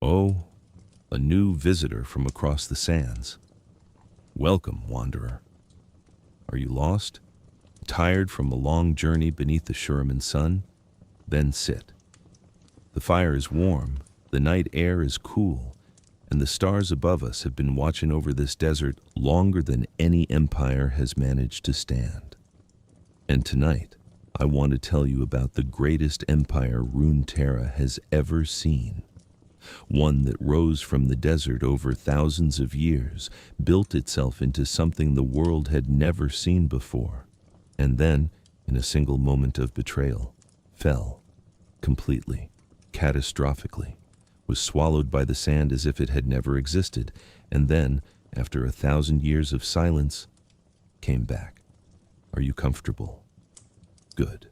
Oh, a new visitor from across the sands. Welcome, wanderer. Are you lost? Tired from a long journey beneath the Shuriman sun? Then sit. The fire is warm, the night air is cool, and the stars above us have been watching over this desert longer than any empire has managed to stand. And tonight, I want to tell you about the greatest empire Runeterra has ever seen. One that rose from the desert over thousands of years, built itself into something the world had never seen before, and then, in a single moment of betrayal, fell, completely, catastrophically, was swallowed by the sand as if it had never existed, and then, after 1,000 years of silence, came back. Are you comfortable? Good.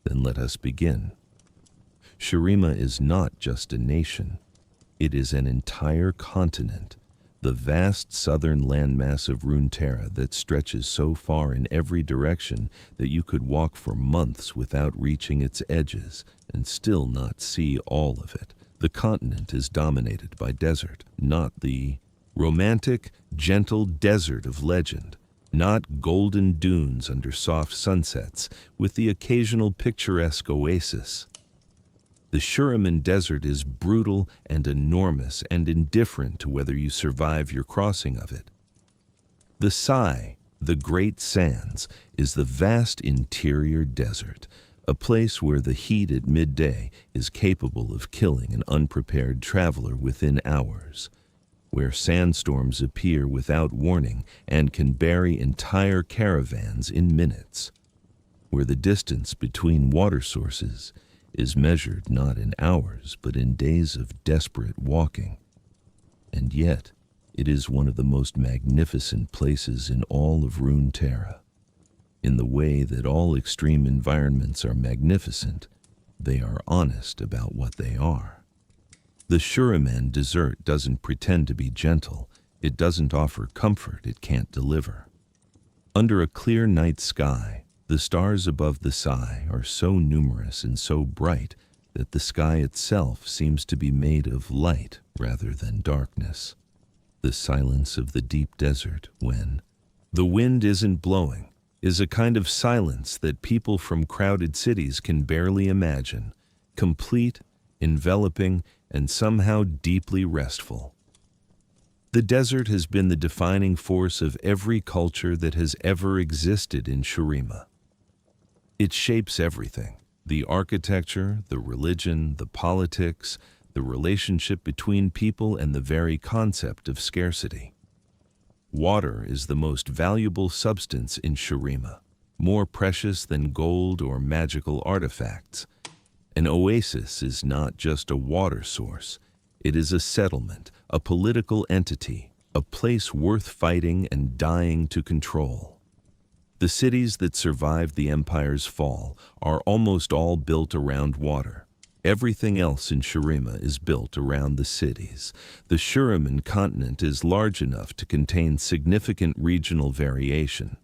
Then let us begin. Shurima is not just a nation. It is an entire continent, the vast southern landmass of Runeterra that stretches so far in every direction that you could walk for months without reaching its edges and still not see all of it. The continent is dominated by desert, not the romantic, gentle desert of legend, not golden dunes under soft sunsets with the occasional picturesque oasis. The Shuriman Desert is brutal and enormous and indifferent to whether you survive your crossing of it. The Sai, the Great Sands, is the vast interior desert, a place where the heat at midday is capable of killing an unprepared traveler within hours, where sandstorms appear without warning and can bury entire caravans in minutes, where the distance between water sources is measured not in hours but in days of desperate walking. And yet, it is one of the most magnificent places in all of Runeterra. In the way that all extreme environments are magnificent, they are honest about what they are. The Shuriman Desert doesn't pretend to be gentle. It doesn't offer comfort it can't deliver. Under a clear night sky, the stars above the Sai are so numerous and so bright that the sky itself seems to be made of light rather than darkness. The silence of the deep desert when the wind isn't blowing is a kind of silence that people from crowded cities can barely imagine, complete, enveloping, and somehow deeply restful. The desert has been the defining force of every culture that has ever existed in Shurima. It shapes everything: the architecture, the religion, the politics, the relationship between people, and the very concept of scarcity. Water is the most valuable substance in Shurima, more precious than gold or magical artifacts. An oasis is not just a water source. It is a settlement, a political entity, a place worth fighting and dying to control. The cities that survived the Empire's fall are almost all built around water. Everything else in Shurima is built around the cities. The Shuriman continent is large enough to contain significant regional variation.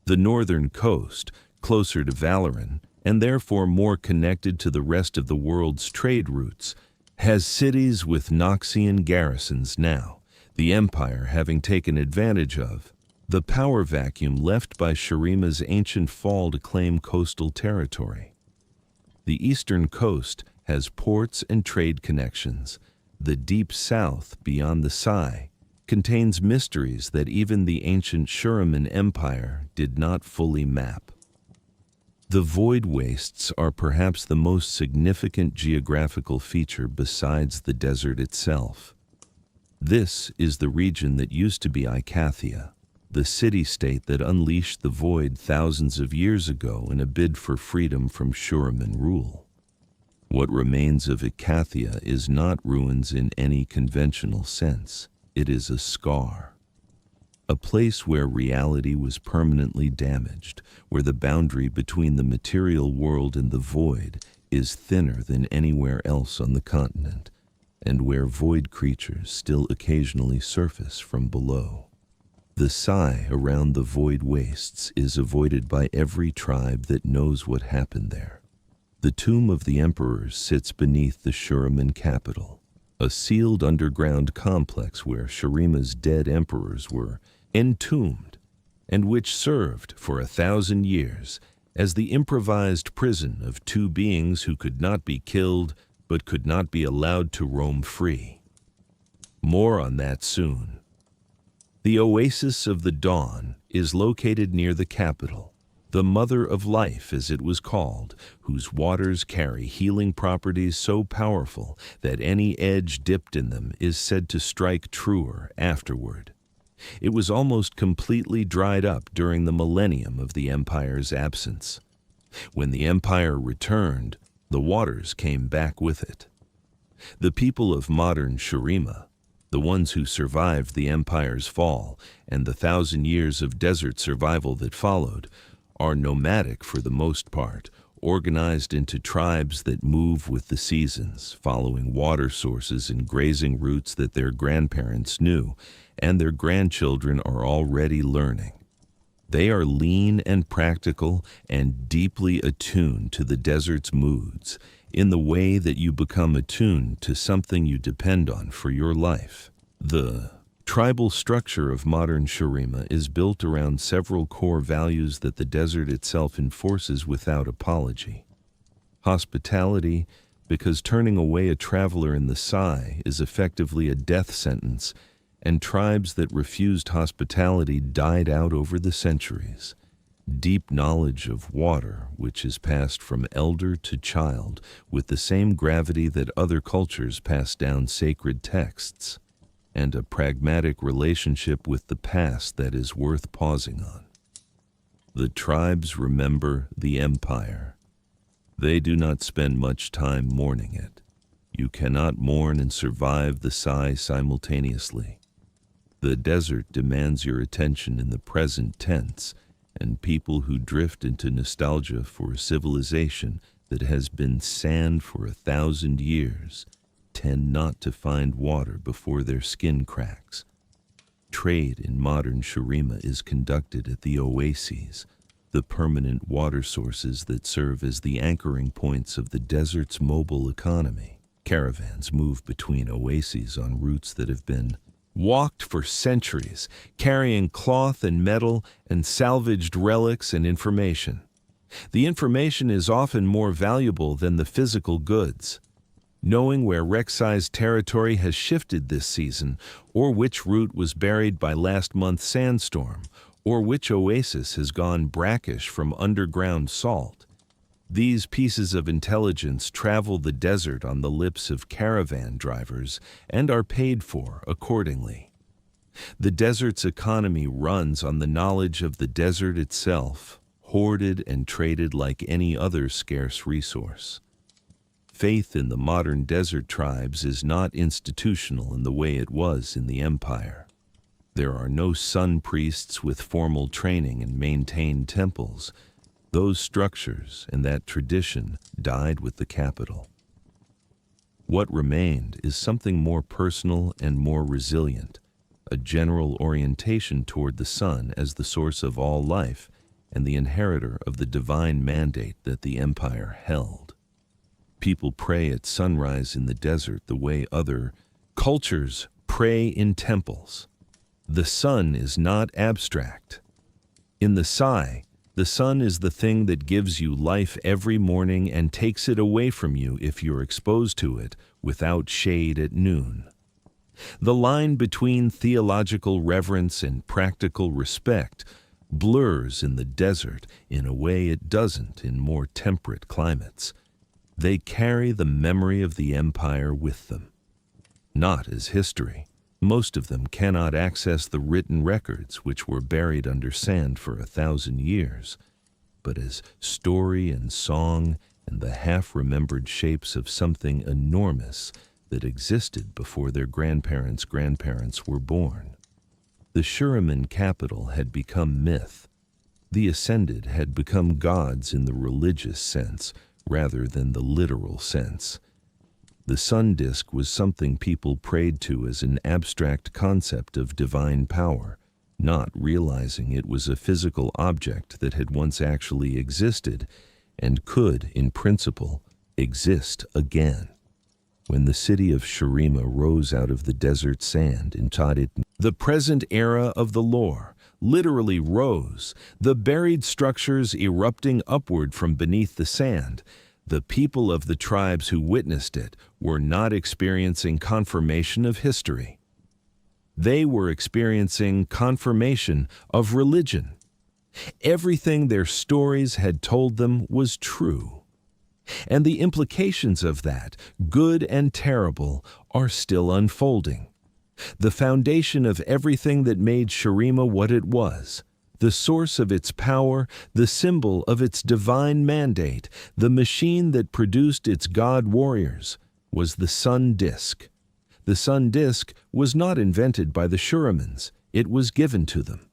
The northern coast, closer to Valoran, and therefore more connected to the rest of the world's trade routes, has cities with Noxian garrisons now, the Empire having taken advantage of the power vacuum left by Shurima's ancient fall to claim coastal territory. The eastern coast has ports and trade connections. The deep south, beyond the Sai, contains mysteries that even the ancient Shuriman Empire did not fully map. The void wastes are perhaps the most significant geographical feature besides the desert itself. This is the region that used to be Icathia, the city-state that unleashed the void thousands of years ago in a bid for freedom from Shuriman rule. What remains of Icathia is not ruins in any conventional sense. It is a scar. A place where reality was permanently damaged, where the boundary between the material world and the void is thinner than anywhere else on the continent, and where void creatures still occasionally surface from below. The Sai around the void wastes is avoided by every tribe that knows what happened there. The tomb of the emperors sits beneath the Shuriman capital, a sealed underground complex where Shurima's dead emperors were entombed, and which served for 1,000 years as the improvised prison of two beings who could not be killed but could not be allowed to roam free. More on that soon. The Oasis of the Dawn is located near the capital, the Mother of Life as it was called, whose waters carry healing properties so powerful that any edge dipped in them is said to strike truer afterward. It was almost completely dried up during the millennium of the Empire's absence. When the Empire returned, the waters came back with it. The people of modern Shurima, the ones who survived the Empire's fall and the 1,000 years of desert survival that followed, are nomadic for the most part, organized into tribes that move with the seasons, following water sources and grazing routes that their grandparents knew and their grandchildren are already learning. They are lean and practical and deeply attuned to the desert's moods in the way that you become attuned to something you depend on for your life. The tribal structure of modern Shurima is built around several core values that the desert itself enforces without apology. Hospitality, because turning away a traveler in the Sai is effectively a death sentence, and tribes that refused hospitality died out over the centuries. Deep knowledge of water, which is passed from elder to child with the same gravity that other cultures pass down sacred texts, and a pragmatic relationship with the past that is worth pausing on. The tribes remember the Empire. They do not spend much time mourning it. You cannot mourn and survive the Sai simultaneously. The desert demands your attention in the present tense, and people who drift into nostalgia for a civilization that has been sand for 1,000 years tend not to find water before their skin cracks. Trade in modern Shurima is conducted at the oases, the permanent water sources that serve as the anchoring points of the desert's mobile economy. Caravans move between oases on routes that have been walked for centuries, carrying cloth and metal and salvaged relics and information. The information is often more valuable than the physical goods. Knowing where Rek'Sai's territory has shifted this season, or which route was buried by last month's sandstorm, or which oasis has gone brackish from underground salt. These pieces of intelligence travel the desert on the lips of caravan drivers and are paid for accordingly. The desert's economy runs on the knowledge of the desert itself, hoarded and traded like any other scarce resource. Faith in the modern desert tribes is not institutional in the way it was in the Empire. There are no sun priests with formal training and maintained temples. Those structures and that tradition died with the capital. What remained is something more personal and more resilient, a general orientation toward the sun as the source of all life and the inheritor of the divine mandate that the Empire held. People pray at sunrise in the desert the way other cultures pray in temples. The sun is not abstract. In the Sai, the sun is the thing that gives you life every morning and takes it away from you if you're exposed to it without shade at noon. The line between theological reverence and practical respect blurs in the desert in a way it doesn't in more temperate climates. They carry the memory of the Empire with them. Not as history. Most of them cannot access the written records which were buried under sand for 1,000 years, but as story and song and the half-remembered shapes of something enormous that existed before their grandparents' grandparents were born. The Shuriman capital had become myth. The Ascended had become gods in the religious sense rather than the literal sense. The sun disk was something people prayed to as an abstract concept of divine power, not realizing it was a physical object that had once actually existed and could, in principle, exist again. when the city of Shurima rose out of the desert sand in Tadit. The present era of the lore literally rose, the buried structures erupting upward from beneath the sand. The people of the tribes who witnessed it were not experiencing confirmation of history. They were experiencing confirmation of religion. Everything their stories had told them was true. And the implications of that, good and terrible, are still unfolding. The foundation of everything that made Shurima what it was, the source of its power, the symbol of its divine mandate, the machine that produced its god warriors, was the sun disk. The sun disk was not invented by the Shurimans, it was given to them.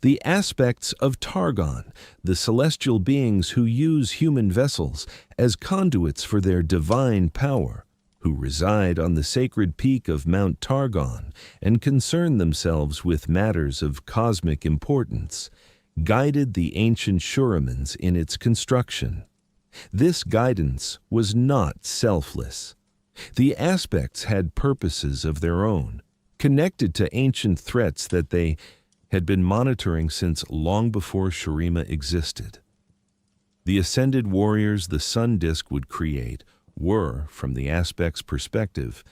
The aspects of Targon, the celestial beings who use human vessels as conduits for their divine power, who reside on the sacred peak of Mount Targon and concern themselves with matters of cosmic importance, guided the ancient Shurimans in its construction. This guidance was not selfless. The aspects had purposes of their own, connected to ancient threats that they had been monitoring since long before Shurima existed. The ascended warriors the sun disk would create were, from the aspect's perspective,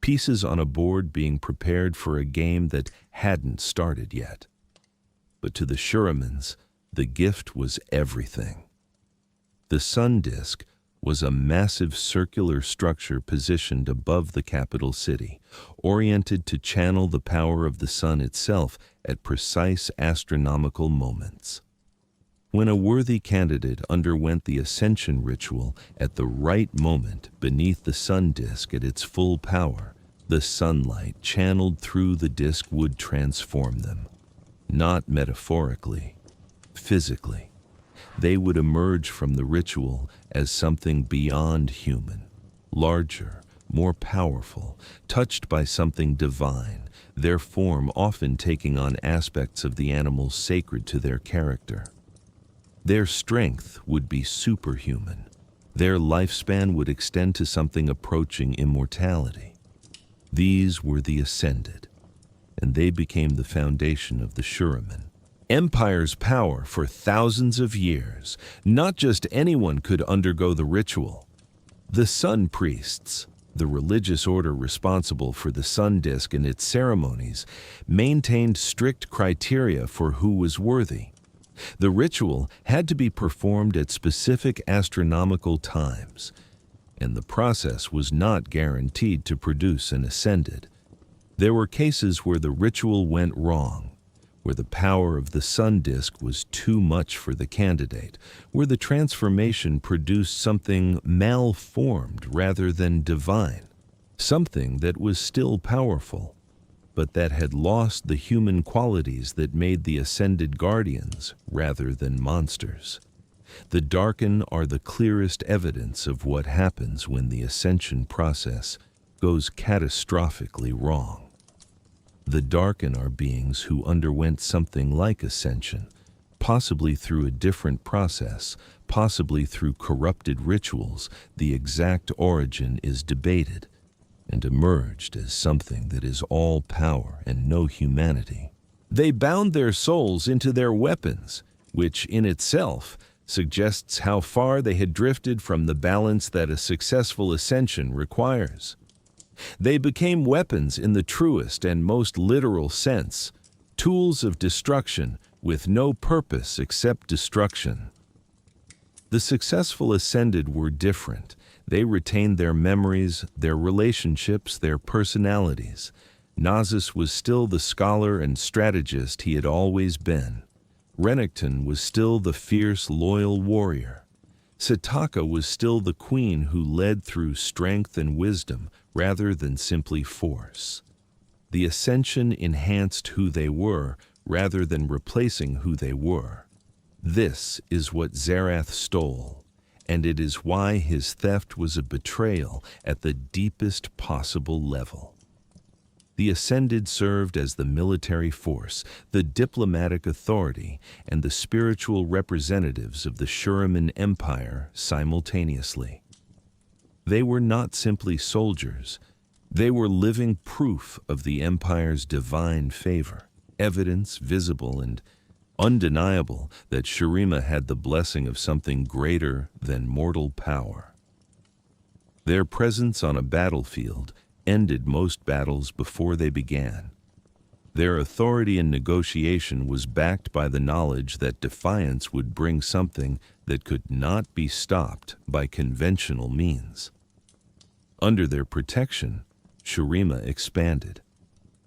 pieces on a board being prepared for a game that hadn't started yet. But to the Shurimans, the gift was everything. The sun disk was a massive circular structure positioned above the capital city, oriented to channel the power of the sun itself at precise astronomical moments. When a worthy candidate underwent the Ascension ritual at the right moment beneath the sun disk at its full power, the sunlight channeled through the disk would transform them. Not metaphorically, physically. They would emerge from the ritual as something beyond human, larger, more powerful, touched by something divine, their form often taking on aspects of the animals sacred to their character. Their strength would be superhuman. Their lifespan would extend to something approaching immortality. These were the Ascended, and they became the foundation of the Shuriman. Empire's power for thousands of years. Not just anyone could undergo the ritual. The Sun Priests, the religious order responsible for the sun disk and its ceremonies, maintained strict criteria for who was worthy. The ritual had to be performed at specific astronomical times, and the process was not guaranteed to produce an Ascended. There were cases where the ritual went wrong, where the power of the sun disk was too much for the candidate, where the transformation produced something malformed rather than divine, something that was still powerful, but that had lost the human qualities that made the Ascended guardians rather than monsters. The Darken are the clearest evidence of what happens when the Ascension process goes catastrophically wrong. The Darken are beings who underwent something like Ascension, possibly through a different process, possibly through corrupted rituals. The exact origin is debated, and emerged as something that is all power and no humanity. They bound their souls into their weapons, which in itself suggests how far they had drifted from the balance that a successful ascension requires. They became weapons in the truest and most literal sense, tools of destruction with no purpose except destruction. The successful Ascended were different. They retained their memories, their relationships, their personalities. Nasus was still the scholar and strategist he had always been. Renekton was still the fierce, loyal warrior. Setaka was still the queen who led through strength and wisdom rather than simply force. The Ascension enhanced who they were rather than replacing who they were. This is what Xerath stole, and it is why his theft was a betrayal at the deepest possible level. The Ascended served as the military force, the diplomatic authority, and the spiritual representatives of the Shuriman Empire simultaneously. They were not simply soldiers. They were living proof of the Empire's divine favor, evidence visible and undeniable that Shurima had the blessing of something greater than mortal power. Their presence on a battlefield ended most battles before they began. Their authority in negotiation was backed by the knowledge that defiance would bring something that could not be stopped by conventional means. Under their protection, Shurima expanded.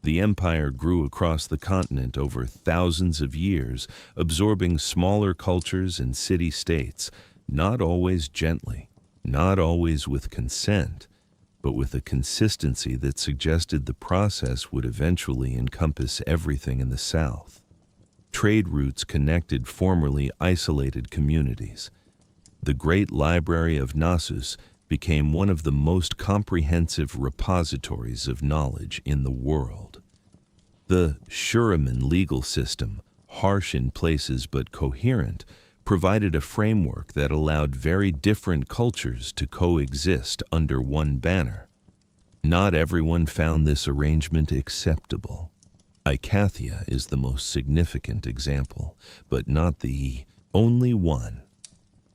The empire grew across the continent over thousands of years, absorbing smaller cultures and city-states, not always gently, not always with consent, but with a consistency that suggested the process would eventually encompass everything in the south. Trade routes connected formerly isolated communities. The great library of Nasus became one of the most comprehensive repositories of knowledge in the world. The Shuriman legal system, harsh in places but coherent, provided a framework that allowed very different cultures to coexist under one banner. Not everyone found this arrangement acceptable. Icathia is the most significant example, but not the only one.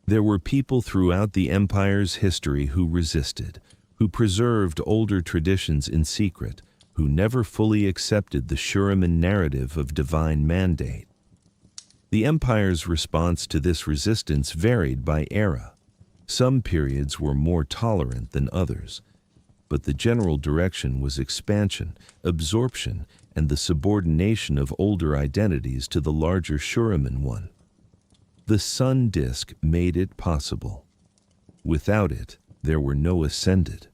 There were people throughout the empire's history who resisted, who preserved older traditions in secret, who never fully accepted the Shuriman narrative of divine mandate. The empire's response to this resistance varied by era. Some periods were more tolerant than others, but the general direction was expansion, absorption, and the subordination of older identities to the larger Shuriman one. The sun disk made it possible. Without it, there were no ascended.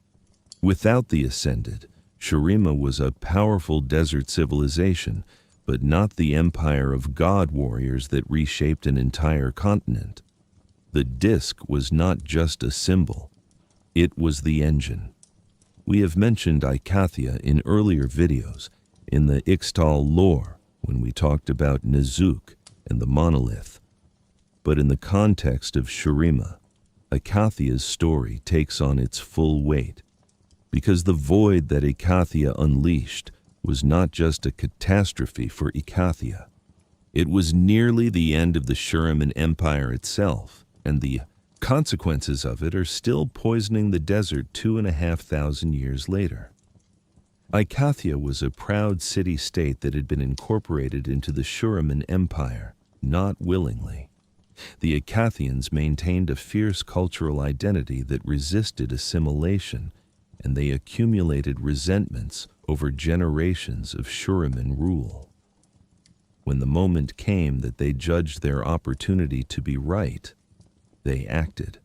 Without the ascended, Shurima was a powerful desert civilization, but not the empire of god warriors that reshaped an entire continent. The disk was not just a symbol, it was the engine. We have mentioned Icathia in earlier videos, in the Ixtal lore, when we talked about Nazuk and the monolith. But in the context of Shurima, Icathia's story takes on its full weight, because the void that Icathia unleashed was not just a catastrophe for Icathia. It was nearly the end of the Shuriman Empire itself, and the consequences of it are still poisoning the desert 2,500 years later. Icathia was a proud city-state that had been incorporated into the Shuriman Empire, not willingly. The Icathians maintained a fierce cultural identity that resisted assimilation, and they accumulated resentments over generations of Shuriman rule. When the moment came that they judged their opportunity to be right, they acted.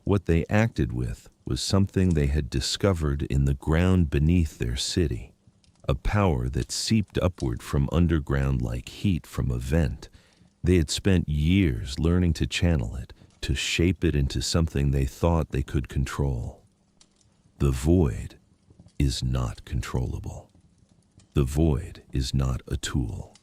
What they acted with was something they had discovered in the ground beneath their city, a power that seeped upward from underground like heat from a vent. They had spent years learning to channel it, to shape it into something they thought they could control. The void is not controllable. The void is not a tool.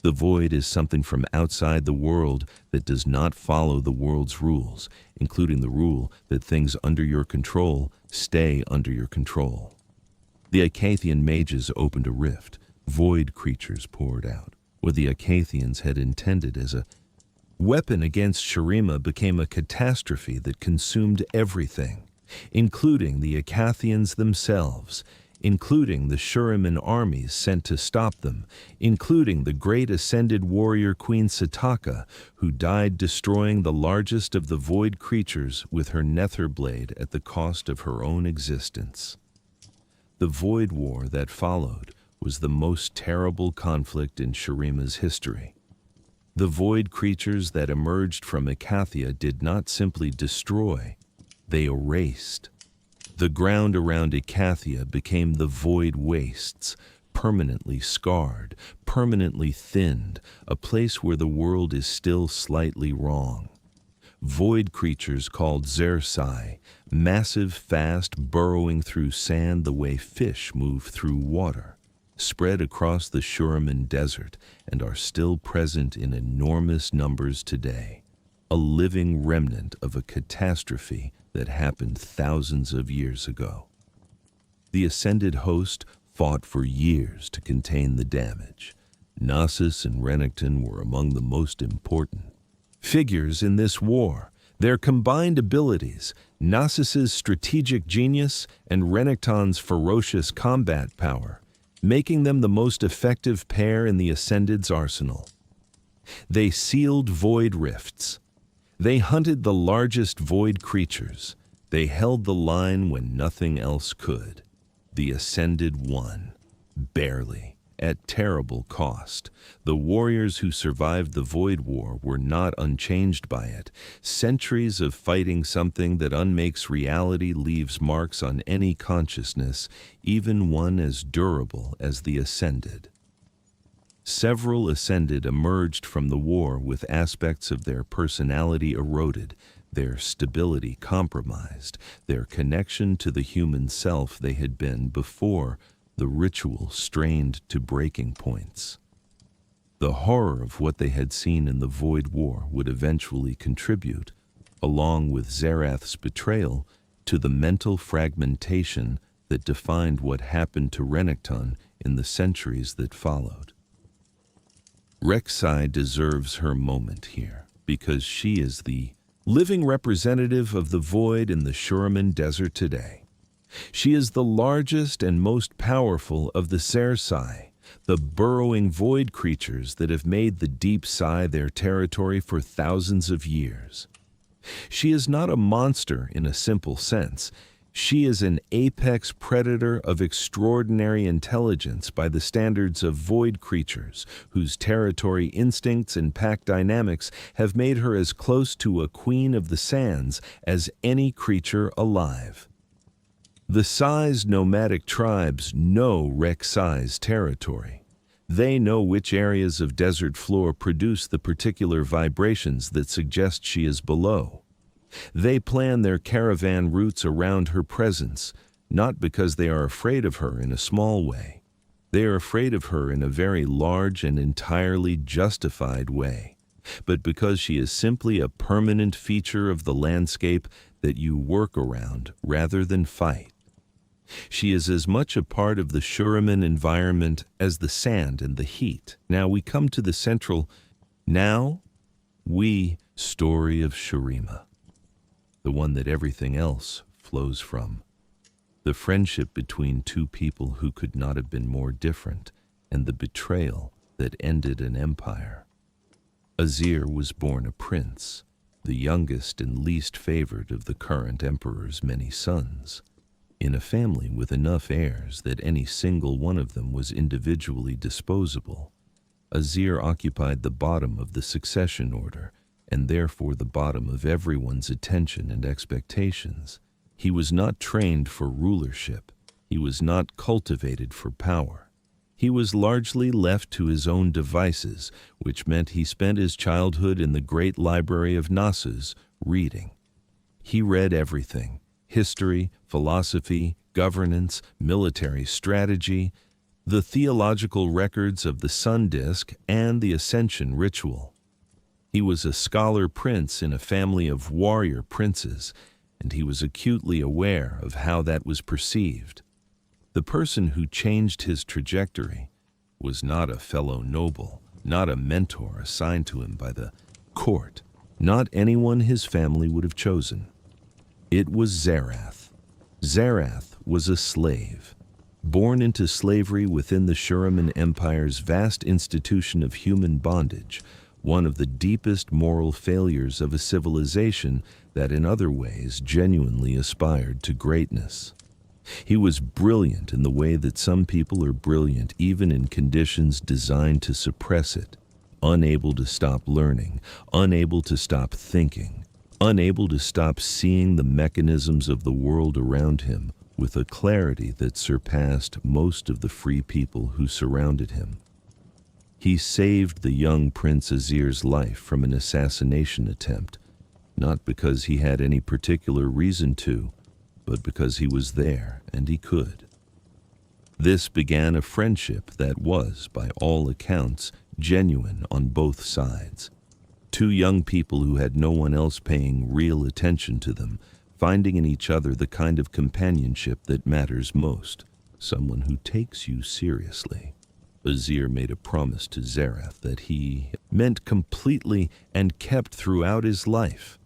The void is something from outside the world that does not follow the world's rules, including the rule that things under your control stay under your control. The Icathian mages opened a rift. Void creatures poured out. What the Icathians had intended as a weapon against Shurima became a catastrophe that consumed everything, including the Icathians themselves, including the Shuriman armies sent to stop them, including the great ascended warrior Queen Sataka, who died destroying the largest of the void creatures with her nether blade at the cost of her own existence. The void war that followed was the most terrible conflict in Shurima's history. The void creatures that emerged from Icathia did not simply destroy, they erased. The ground around Icathia became the void wastes, permanently scarred, permanently thinned, a place where the world is still slightly wrong. Void creatures called Rek'Sai, massive, fast, burrowing through sand the way fish move through water, spread across the Shuriman desert and are still present in enormous numbers today. a living remnant of a catastrophe that happened thousands of years ago. The ascended host fought for years to contain the damage. Nasus and Renekton were among the most important figures in this war. Their combined abilities, Nasus's strategic genius and Renekton's ferocious combat power, making them the most effective pair in the Ascended's arsenal. They sealed void rifts. They hunted the largest void creatures. They held the line when nothing else could. The Ascended won, barely, at terrible cost. The warriors who survived the Void War were not unchanged by it. Centuries of fighting something that unmakes reality leaves marks on any consciousness, even one as durable as the Ascended. Several Ascended emerged from the war with aspects of their personality eroded, their stability compromised, their connection to the human self they had been before the ritual strained to breaking points. The horror of what they had seen in the Void War would eventually contribute, along with Xerath's betrayal, to the mental fragmentation that defined what happened to Renekton in the centuries that followed. Rek'Sai deserves her moment here, because she is the living representative of the void in the Shurima desert today. She is the largest and most powerful of the Rek'Sai, the burrowing void creatures that have made the deep Sai their territory for thousands of years. She is not a monster in a simple sense. She is an apex predator of extraordinary intelligence by the standards of void creatures, whose territory instincts and pack dynamics have made her as close to a queen of the sands as any creature alive. The Sai's nomadic tribes know Rek'Sai's territory. They know which areas of desert floor produce the particular vibrations that suggest she is below. They plan their caravan routes around her presence, not because they are afraid of her in a small way. They are afraid of her in a very large and entirely justified way, but because she is simply a permanent feature of the landscape that you work around rather than fight. She is as much a part of the Shuriman environment as the sand and the heat. Now we come to the central, story of Shurima, the one that everything else flows from. The friendship between two people who could not have been more different, and the betrayal that ended an empire. Azir was born a prince, the youngest and least favored of the current emperor's many sons, in a family with enough heirs that any single one of them was individually disposable. Azir occupied the bottom of the succession order, and therefore the bottom of everyone's attention and expectations. He was not trained for rulership. He was not cultivated for power. He was largely left to his own devices, which meant he spent his childhood in the great library of Nasus, reading. He read everything: history, philosophy, governance, military strategy, the theological records of the sun disk, and the Ascension ritual. He was a scholar prince in a family of warrior princes, and he was acutely aware of how that was perceived. The person who changed his trajectory was not a fellow noble, not a mentor assigned to him by the court, not anyone his family would have chosen. It was Xerath. Xerath was a slave, born into slavery within the Shuriman Empire's vast institution of human bondage, one of the deepest moral failures of a civilization that in other ways genuinely aspired to greatness. He was brilliant in the way that some people are brilliant even in conditions designed to suppress it, unable to stop learning, unable to stop thinking, unable to stop seeing the mechanisms of the world around him with a clarity that surpassed most of the free people who surrounded him. He saved the young Prince Azir's life from an assassination attempt, not because he had any particular reason to, but because he was there and he could. This began a friendship that was, by all accounts, genuine on both sides. Two young people who had no one else paying real attention to them, finding in each other the kind of companionship that matters most, someone who takes you seriously. Azir made a promise to Xerath that he meant completely and kept throughout his life.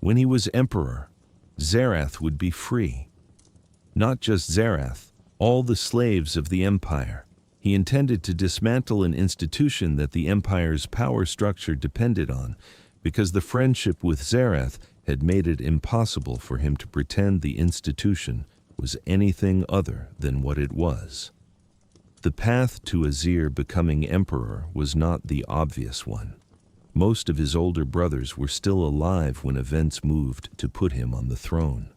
When he was emperor, Xerath would be free. Not just Xerath, all the slaves of the empire. He intended to dismantle an institution that the empire's power structure depended on, because the friendship with Xerath had made it impossible for him to pretend the institution was anything other than what it was. The path to Azir becoming emperor was not the obvious one. Most of his older brothers were still alive when events moved to put him on the throne.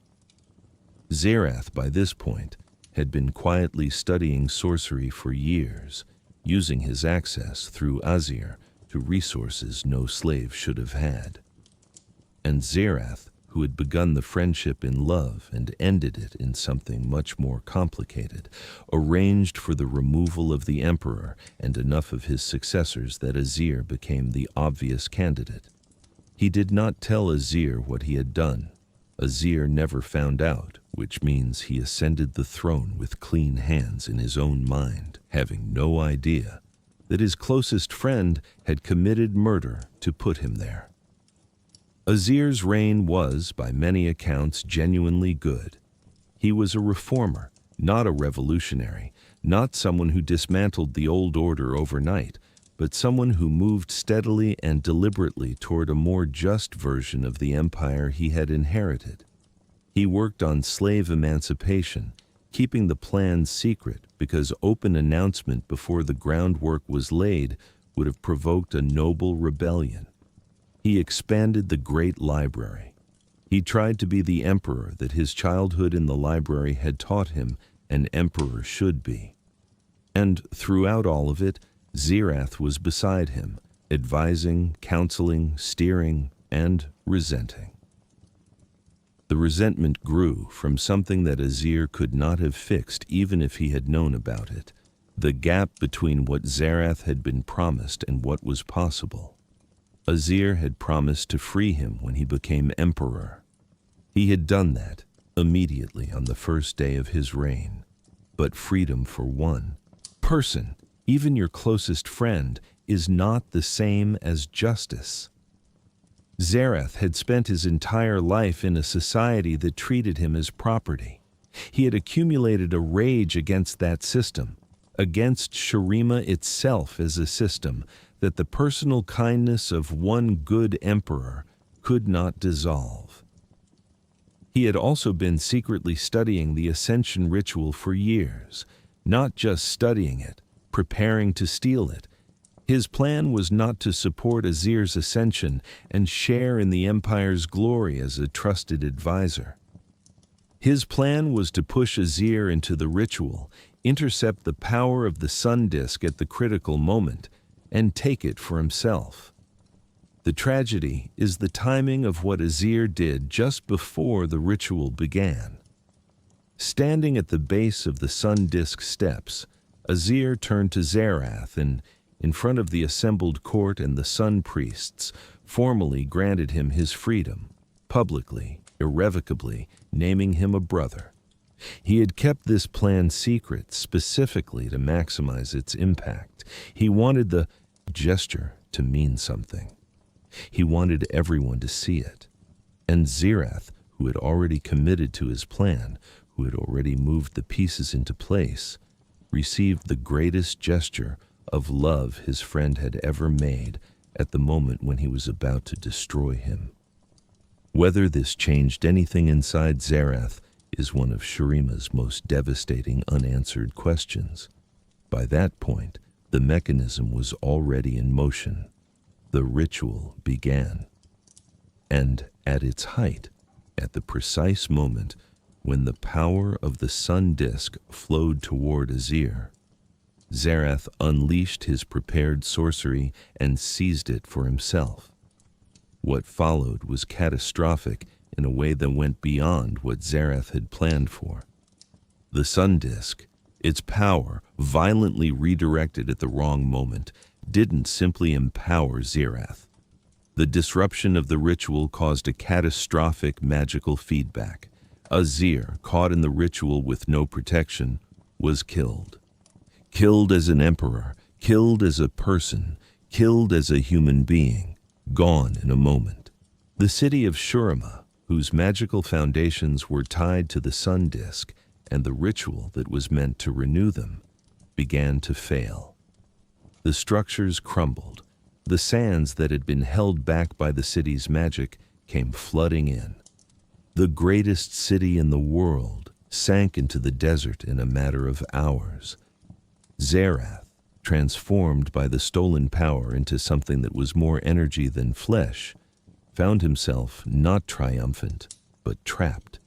Xerath, by this point, had been quietly studying sorcery for years, using his access through Azir to resources no slave should have had. And Xerath, who had begun the friendship in love and ended it in something much more complicated, arranged for the removal of the emperor and enough of his successors that Azir became the obvious candidate. He did not tell Azir what he had done. Azir never found out, which means he ascended the throne with clean hands in his own mind, having no idea that his closest friend had committed murder to put him there. Azir's reign was, by many accounts, genuinely good. He was a reformer, not a revolutionary, not someone who dismantled the old order overnight, but someone who moved steadily and deliberately toward a more just version of the empire he had inherited. He worked on slave emancipation, keeping the plans secret because open announcement before the groundwork was laid would have provoked a noble rebellion. He expanded the great library. He tried to be the emperor that his childhood in the library had taught him an emperor should be. And throughout all of it, Xerath was beside him, advising, counseling, steering, and resenting. The resentment grew from something that Azir could not have fixed even if he had known about it, the gap between what Xerath had been promised and what was possible. Azir had promised to free him when he became emperor. He had done that immediately on the first day of his reign. But freedom for one person, even your closest friend, is not the same as justice. Xerath had spent his entire life in a society that treated him as property. He had accumulated a rage against that system, against Shurima itself as a system that the personal kindness of one good emperor could not dissolve. He had also been secretly studying the Ascension ritual for years, not just studying it, preparing to steal it. His plan was not to support Azir's ascension and share in the Empire's glory as a trusted advisor. His plan was to push Azir into the ritual, intercept the power of the sun disk at the critical moment, and take it for himself. The tragedy is the timing of what Azir did just before the ritual began. Standing at the base of the sun disk steps, Azir turned to Xerath and, in front of the assembled court and the sun priests, formally granted him his freedom, publicly, irrevocably, naming him a brother. He had kept this plan secret specifically to maximize its impact. He wanted the gesture to mean something. He wanted everyone to see it. And Xerath, who had already committed to his plan, who had already moved the pieces into place, received the greatest gesture of love his friend had ever made at the moment when he was about to destroy him. Whether this changed anything inside Xerath is one of Shurima's most devastating unanswered questions. By that point, the mechanism was already in motion. The ritual began. And at its height, at the precise moment when the power of the sun disk flowed toward Azir, Xerath unleashed his prepared sorcery and seized it for himself. What followed was catastrophic in a way that went beyond what Xerath had planned for. The sun disk, its power violently redirected at the wrong moment, didn't simply empower Xerath. The disruption of the ritual caused a catastrophic magical feedback. Azir, caught in the ritual with no protection, was killed. Killed as an emperor, killed as a person, killed as a human being, gone in a moment. The city of Shurima, whose magical foundations were tied to the sun disk and the ritual that was meant to renew them, began to fail. The structures crumbled. The sands that had been held back by the city's magic came flooding in. The greatest city in the world sank into the desert in a matter of hours. Xerath, transformed by the stolen power into something that was more energy than flesh, found himself not triumphant, but trapped.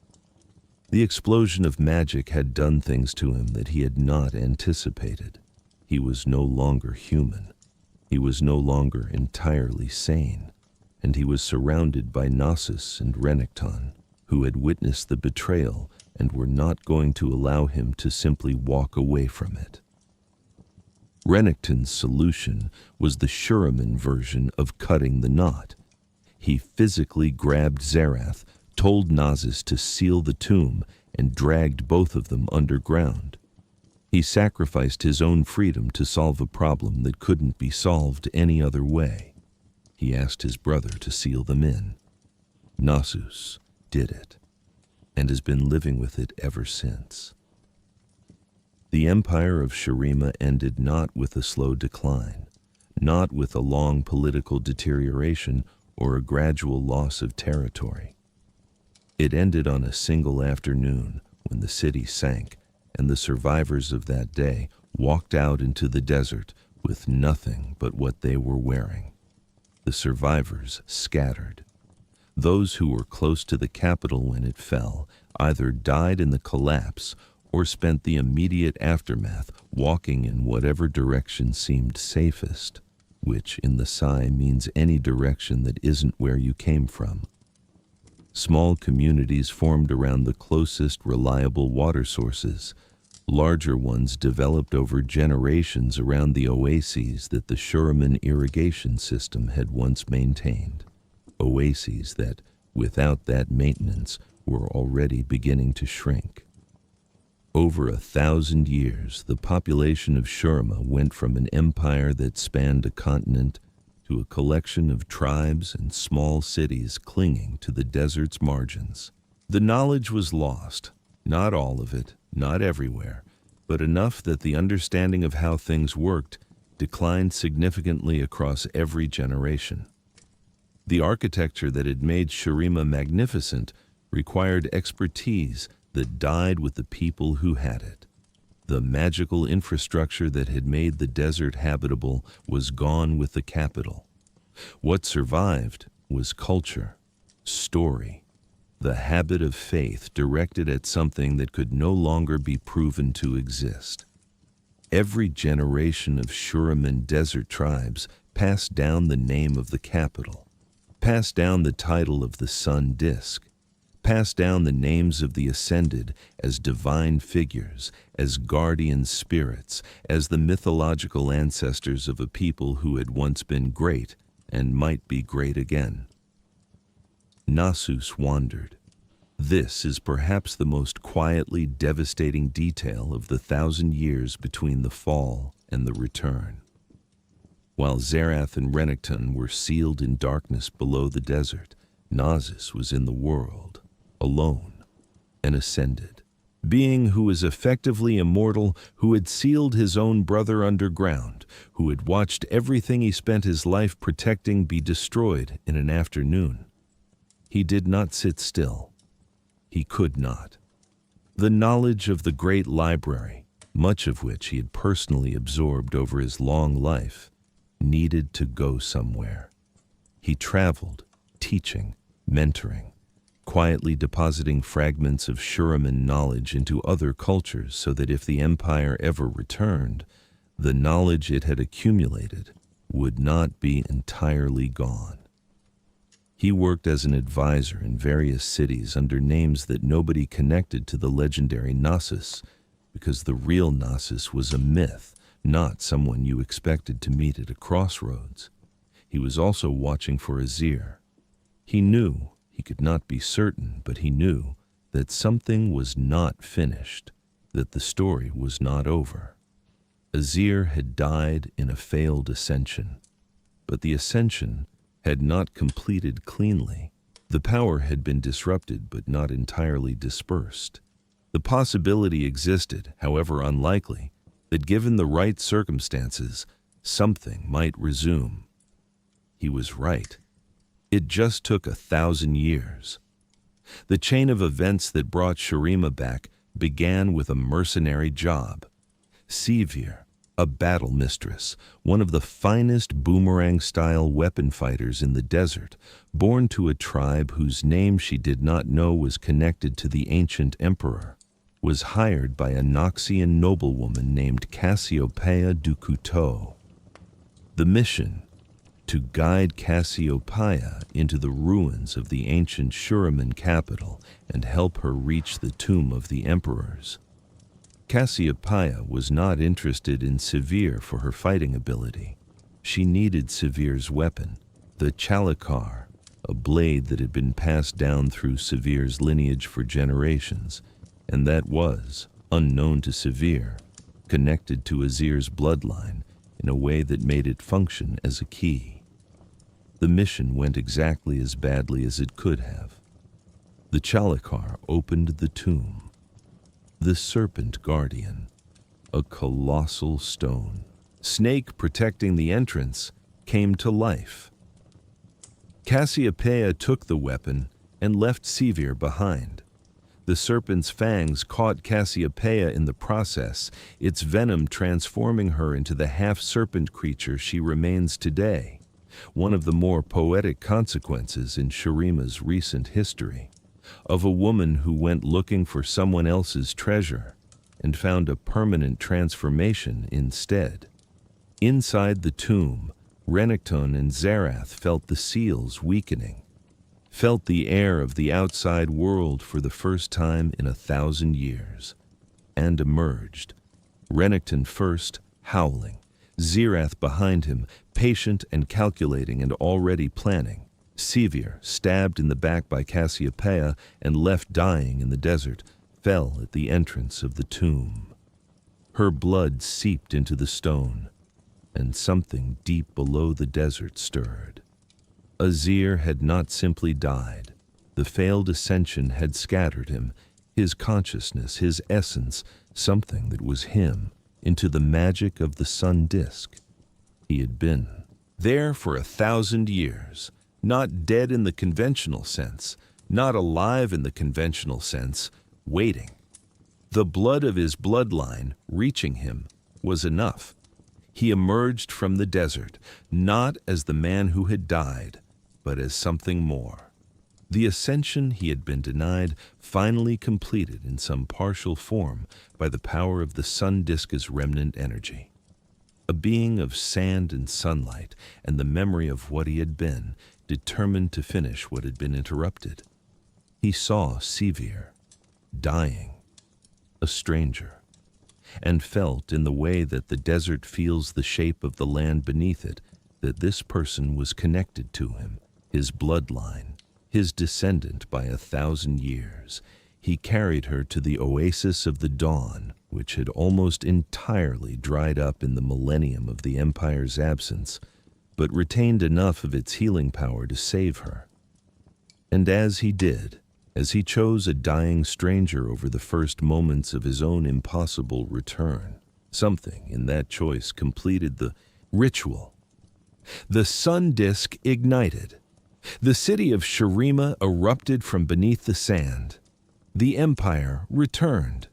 The explosion of magic had done things to him that he had not anticipated. He was no longer human. He was no longer entirely sane, and he was surrounded by Nasus and Renekton, who had witnessed the betrayal and were not going to allow him to simply walk away from it. Renekton's solution was the Shuriman version of cutting the knot. He physically grabbed Xerath, told Nasus to seal the tomb, and dragged both of them underground. He sacrificed his own freedom to solve a problem that couldn't be solved any other way. He asked his brother to seal them in. Nasus did it, and has been living with it ever since. The Empire of Shurima ended not with a slow decline, not with a long political deterioration or a gradual loss of territory. It ended on a single afternoon when the city sank and the survivors of that day walked out into the desert with nothing but what they were wearing. The survivors scattered. Those who were close to the capital when it fell either died in the collapse or spent the immediate aftermath walking in whatever direction seemed safest, which in the Sai means any direction that isn't where you came from. Small communities formed around the closest reliable water sources. Larger ones developed over generations around the oases that the Shuriman irrigation system had once maintained. Oases that, without that maintenance, were already beginning to shrink. Over 1,000 years, the population of Shurima went from an empire that spanned a continent to a collection of tribes and small cities clinging to the desert's margins. The knowledge was lost, not all of it, not everywhere, but enough that the understanding of how things worked declined significantly across every generation. The architecture that had made Shurima magnificent required expertise that died with the people who had it. The magical infrastructure that had made the desert habitable was gone with the capital. What survived was culture, story, the habit of faith directed at something that could no longer be proven to exist. Every generation of Shuriman desert tribes passed down the name of the capital, passed down the title of the sun disk, passed down the names of the ascended as divine figures, as guardian spirits, as the mythological ancestors of a people who had once been great and might be great again. Nasus wandered. This is perhaps the most quietly devastating detail of the 1,000 years between the fall and the return. While Xerath and Renekton were sealed in darkness below the desert, Nasus was in the world, alone, an ascended, being who was effectively immortal, who had sealed his own brother underground, who had watched everything he spent his life protecting be destroyed in an afternoon. He did not sit still. He could not. The knowledge of the great library, much of which he had personally absorbed over his long life, needed to go somewhere. He traveled, teaching, mentoring, quietly depositing fragments of Shuriman knowledge into other cultures so that if the empire ever returned, the knowledge it had accumulated would not be entirely gone. He worked as an advisor in various cities under names that nobody connected to the legendary Nasus, because the real Nasus was a myth, not someone you expected to meet at a crossroads. he was also watching for Azir. He knew, he could not be certain, but he knew that something was not finished, that the story was not over. Azir had died in a failed ascension, but the ascension had not completed cleanly. The power had been disrupted but not entirely dispersed. The possibility existed, however unlikely, that given the right circumstances, something might resume. He was right. It just took 1,000 years. The chain of events that brought Shurima back began with a mercenary job. Sivir, a battle mistress, one of the finest boomerang-style weapon fighters in the desert, born to a tribe whose name she did not know was connected to the ancient emperor, was hired by a Noxian noblewoman named Cassiopeia du Couteau. The mission: to guide Cassiopeia into the ruins of the ancient Shuriman capital and help her reach the tomb of the emperors. Cassiopeia was not interested in Sivir for her fighting ability. She needed Sivir's weapon, the Chalikar, a blade that had been passed down through Sivir's lineage for generations, and that was, unknown to Sivir, connected to Azir's bloodline in a way that made it function as a key. The mission went exactly as badly as it could have. The Chalikar opened the tomb. The Serpent Guardian, a colossal stone, snake protecting the entrance, came to life. Cassiopeia took the weapon and left Sivir behind. The serpent's fangs caught Cassiopeia in the process, its venom transforming her into the half-serpent creature she remains today. One of the more poetic consequences in Shurima's recent history, of a woman who went looking for someone else's treasure and found a permanent transformation instead. Inside the tomb, Renekton and Xerath felt the seals weakening, felt the air of the outside world for the first time in 1,000 years, and emerged. Renekton first, howling, Xerath behind him, patient and calculating and already planning. Sivir, stabbed in the back by Cassiopeia and left dying in the desert, fell at the entrance of the tomb. Her blood seeped into the stone, and something deep below the desert stirred. Azir had not simply died. The failed ascension had scattered him, his consciousness, his essence, something that was him, into the magic of the sun disk. He had been there for 1,000 years, not dead in the conventional sense, not alive in the conventional sense, waiting. The blood of his bloodline reaching him was enough. He emerged from the desert, not as the man who had died, but as something more. The ascension he had been denied finally completed in some partial form by the power of the sun disk's remnant energy. A being of sand and sunlight and the memory of what he had been, determined to finish what had been interrupted. He saw Sivir, dying, a stranger, and felt in the way that the desert feels the shape of the land beneath it, that this person was connected to him, his bloodline, his descendant by 1,000 years. He carried her to the oasis of the dawn, which had almost entirely dried up in the millennium of the Empire's absence, but retained enough of its healing power to save her. And as he did, as he chose a dying stranger over the first moments of his own impossible return, something in that choice completed the ritual. The sun disk ignited. The city of Shurima erupted from beneath the sand. The Empire returned.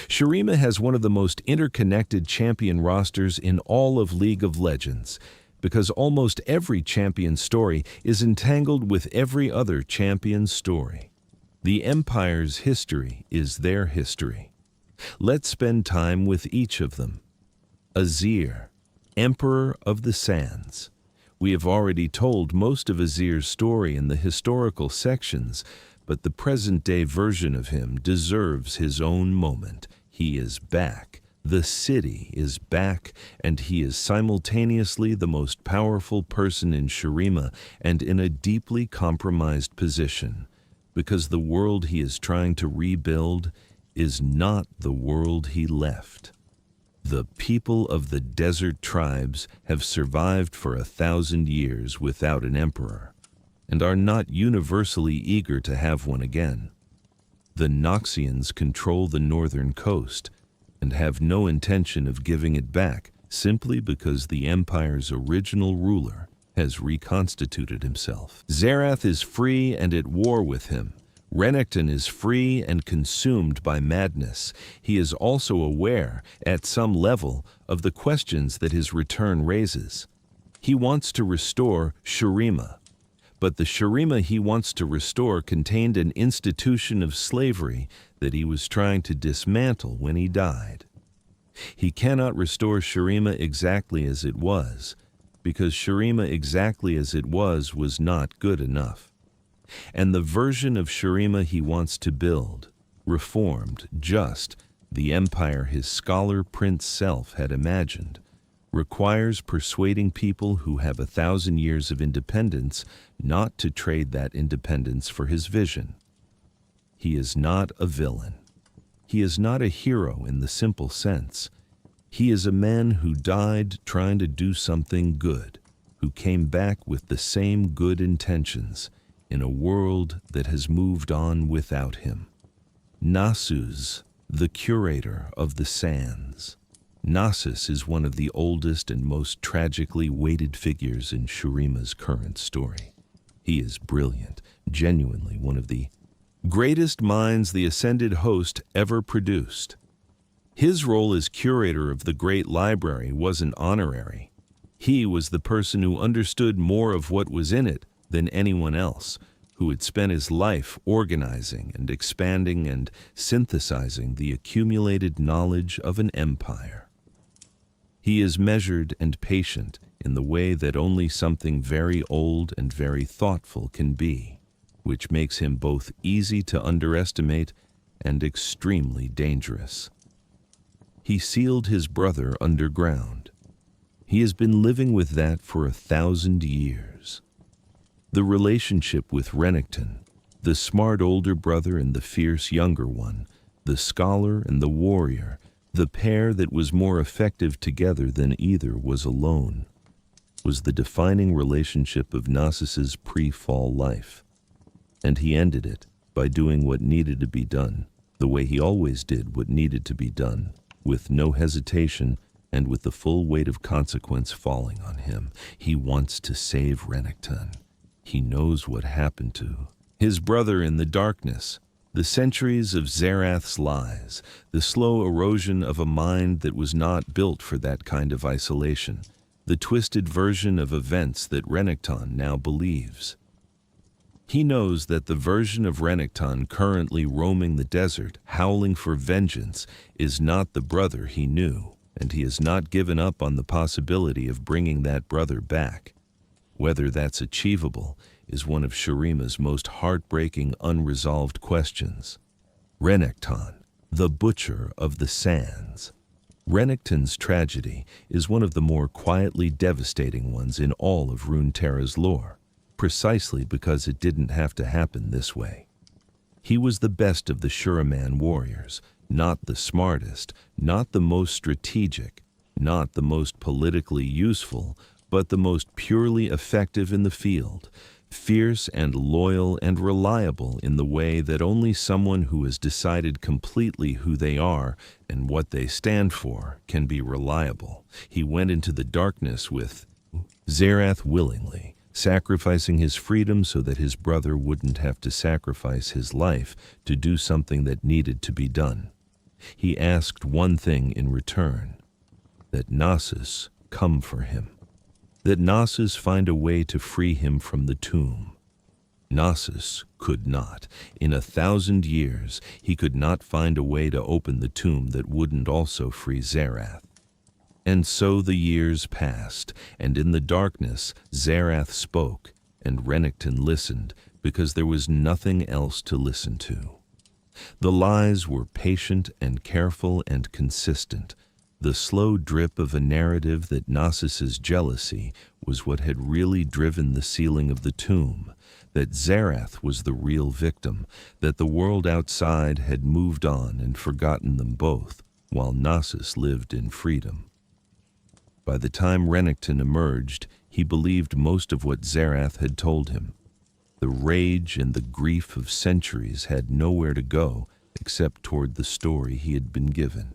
Shurima has one of the most interconnected champion rosters in all of League of Legends, because almost every champion story is entangled with every other champion story. The Empire's history is their history. Let's spend time with each of them. Azir, Emperor of the Sands. We have already told most of Azir's story in the historical sections, but the present-day version of him deserves his own moment. He is back, The city is back, and he is simultaneously the most powerful person in Shurima and in a deeply compromised position, because the world he is trying to rebuild is not the world he left. The people of the desert tribes have survived for 1,000 years without an emperor, and are not universally eager to have one again. The Noxians control the northern coast, and have no intention of giving it back simply because the Empire's original ruler has reconstituted himself. Xerath is free and at war with him. Renekton is free and consumed by madness. He is also aware, at some level, of the questions that his return raises. He wants to restore Shurima, but the Shurima he wants to restore contained an institution of slavery that he was trying to dismantle when he died. He cannot restore Shurima exactly as it was, because Shurima exactly as it was not good enough. And the version of Shurima he wants to build, reformed, just, the empire his scholar prince self had imagined, requires persuading people who have 1,000 years of independence not to trade that independence for his vision. He is not a villain. He is not a hero in the simple sense. He is a man who died trying to do something good, who came back with the same good intentions in a world that has moved on without him. Nasus, the curator of the sands. Nasus is one of the oldest and most tragically weighted figures in Shurima's current story. He is brilliant, genuinely one of the greatest minds the Ascended Host ever produced. His role as curator of the Great Library wasn't honorary. He was the person who understood more of what was in it than anyone else, who had spent his life organizing and expanding and synthesizing the accumulated knowledge of an empire. He is measured and patient in the way that only something very old and very thoughtful can be, which makes him both easy to underestimate and extremely dangerous. He sealed his brother underground. He has been living with that for 1,000 years. The relationship with Renekton, the smart older brother and the fierce younger one, the scholar and the warrior, the pair that was more effective together than either was alone, was the defining relationship of Nasus's pre-fall life. And he ended it by doing what needed to be done, the way he always did what needed to be done, with no hesitation and with the full weight of consequence falling on him. He wants to save Renekton. He knows what happened to his brother in the darkness, the centuries of Xerath's lies, the slow erosion of a mind that was not built for that kind of isolation, the twisted version of events that Renekton now believes. He knows that the version of Renekton currently roaming the desert, howling for vengeance, is not the brother he knew, and he has not given up on the possibility of bringing that brother back. Whether that's achievable is one of Shurima's most heartbreaking unresolved questions. Renekton, the Butcher of the Sands. Renekton's tragedy is one of the more quietly devastating ones in all of Runeterra's lore, precisely because it didn't have to happen this way. He was the best of the Shuriman warriors, not the smartest, not the most strategic, not the most politically useful, but the most purely effective in the field, fierce and loyal and reliable in the way that only someone who has decided completely who they are and what they stand for can be reliable. He went into the darkness with Xerath willingly, sacrificing his freedom so that his brother wouldn't have to sacrifice his life to do something that needed to be done. He asked one thing in return, that Nasus come for him, that Nasus find a way to free him from the tomb. Nasus could not. In 1,000 years, he could not find a way to open the tomb that wouldn't also free Xerath. And so the years passed, and in the darkness, Xerath spoke, and Renekton listened, because there was nothing else to listen to. The lies were patient and careful and consistent, The slow drip of a narrative that Nasus's jealousy was what had really driven the sealing of the tomb, that Xerath was the real victim, that the world outside had moved on and forgotten them both, while Nasus lived in freedom. By the time Renekton emerged, he believed most of what Xerath had told him. The rage and the grief of centuries had nowhere to go except toward the story he had been given.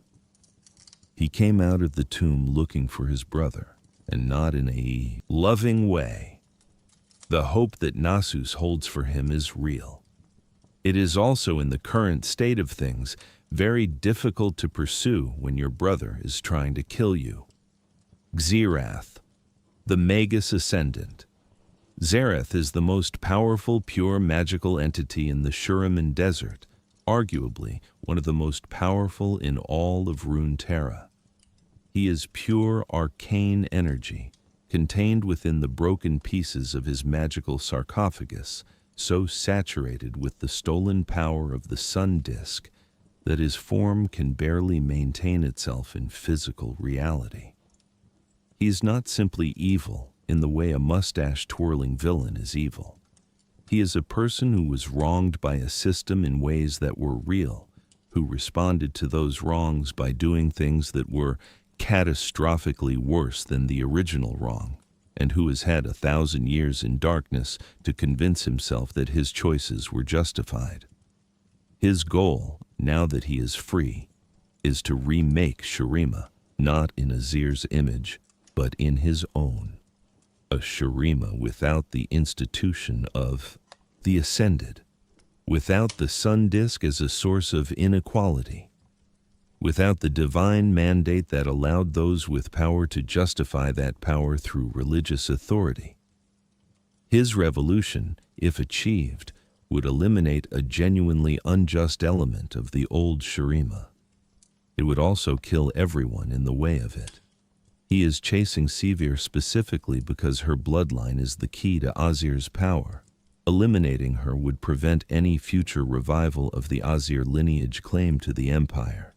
He came out of the tomb looking for his brother, and not in a loving way. The hope that Nasus holds for him is real. It is also, in the current state of things, very difficult to pursue when your brother is trying to kill you. Xerath, the Magus Ascendant. Xerath is the most powerful pure magical entity in the Shuriman Desert, arguably one of the most powerful in all of Runeterra. He is pure arcane energy, contained within the broken pieces of his magical sarcophagus, so saturated with the stolen power of the sun disk that his form can barely maintain itself in physical reality. He is not simply evil in the way a mustache-twirling villain is evil. He is a person who was wronged by a system in ways that were real, who responded to those wrongs by doing things that were catastrophically worse than the original wrong, and who has had 1,000 years in darkness to convince himself that his choices were justified. His goal, now that he is free, is to remake Shurima, not in Azir's image, but in his own. A Shurima without the institution of the Ascended, without the sun disk as a source of inequality, without the divine mandate that allowed those with power to justify that power through religious authority. His revolution, if achieved, would eliminate a genuinely unjust element of the old Shurima. It would also kill everyone in the way of it. He is chasing Sivir specifically because her bloodline is the key to Azir's power. Eliminating her would prevent any future revival of the Azir lineage claim to the Empire.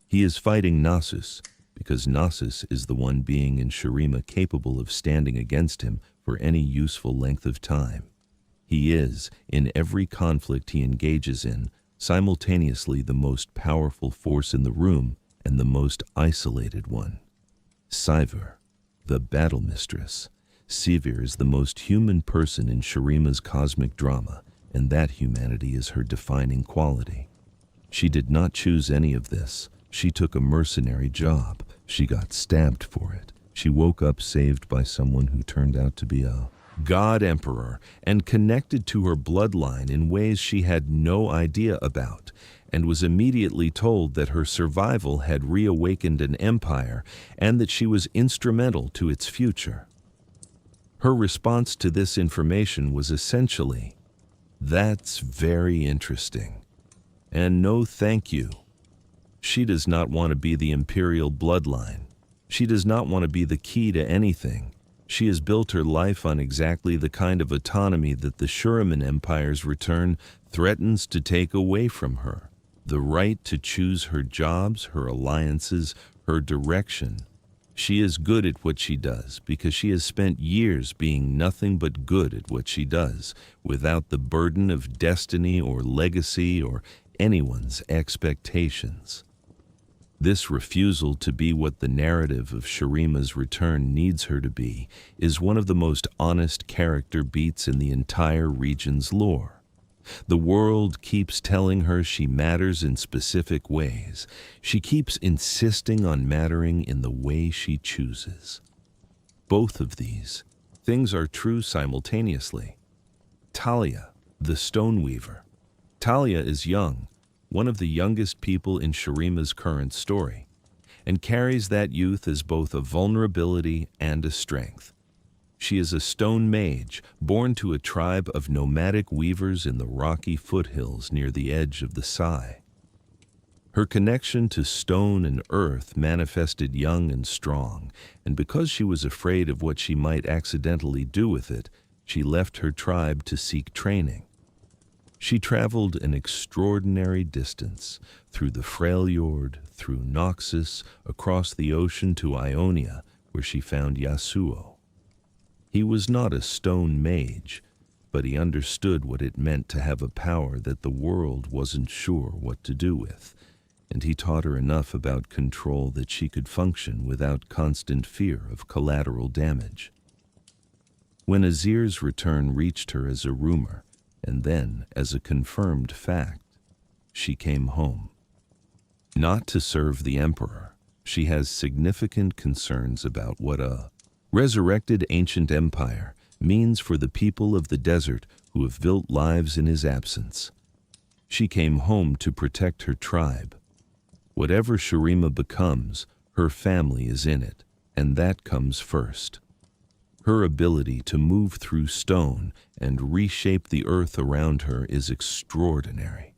He is fighting Nasus because Nasus is the one being in Shurima capable of standing against him for any useful length of time. He is, in every conflict he engages in, simultaneously the most powerful force in the room and the most isolated one. Sivir, the battle mistress. Sivir is the most human person in Shurima's cosmic drama, and that humanity is her defining quality. She did not choose any of this. She took a mercenary job. She got stabbed for it. She woke up saved by someone who turned out to be a god emperor and connected to her bloodline in ways she had no idea about, and was immediately told that her survival had reawakened an empire and that she was instrumental to its future. Her response to this information was essentially, "That's very interesting. And no thank you." She does not want to be the imperial bloodline. She does not want to be the key to anything. She has built her life on exactly the kind of autonomy that the Shuriman Empire's return threatens to take away from her. The right to choose her jobs, her alliances, her direction. She is good at what she does because she has spent years being nothing but good at what she does, without the burden of destiny or legacy or anyone's expectations. This refusal to be what the narrative of Shurima's return needs her to be is one of the most honest character beats in the entire region's lore. The world keeps telling her she matters in specific ways. She keeps insisting on mattering in the way she chooses. Both of these things are true simultaneously. Taliyah, the Stoneweaver. Taliyah is young, one of the youngest people in Shurima's current story, and carries that youth as both a vulnerability and a strength. She is a stone mage, born to a tribe of nomadic weavers in the rocky foothills near the edge of the Sai. Her connection to stone and earth manifested young and strong, and because she was afraid of what she might accidentally do with it, she left her tribe to seek training. She traveled an extraordinary distance, through the Freljord, through Naxos, across the ocean to Ionia, where she found Yasuo. He was not a stone mage, but he understood what it meant to have a power that the world wasn't sure what to do with, and he taught her enough about control that she could function without constant fear of collateral damage. When Azir's return reached her as a rumor, and then as a confirmed fact, she came home. Not to serve the Emperor, she has significant concerns about what a resurrected ancient empire means for the people of the desert who have built lives in his absence. She came home to protect her tribe. Whatever Shurima becomes, her family is in it, and that comes first. Her ability to move through stone and reshape the earth around her is extraordinary.